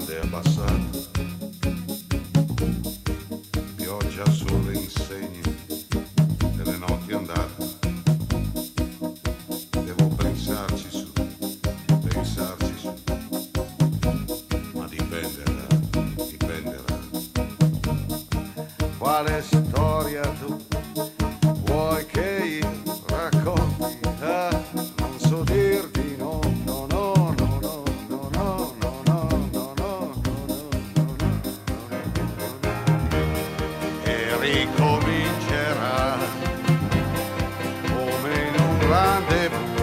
grande abbassato, pioggia sulle insegne delle notti andate. Devo pensarci su, ma dipenderà. Quale storia tu vuoi che io racconti? Non so dirti no, no, no, no, no, no, no, no, no, no, no, e ricomincerà come in un rendezvous.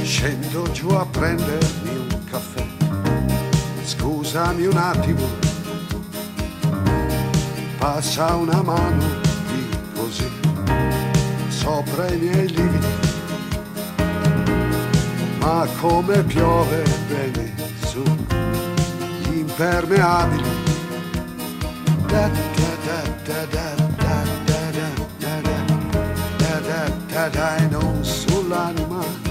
Scendo giù a prendermi un caffè, scusami un attimo, passa una mano di così sopra i miei lividi, ma come piove bene su gli impermeabili. Da da da da da da da da da da da da e non sull'anima.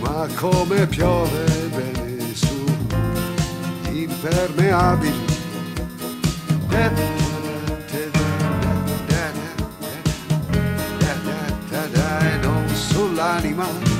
Ma come piove bene su gli impermeabili. E non sull'anima.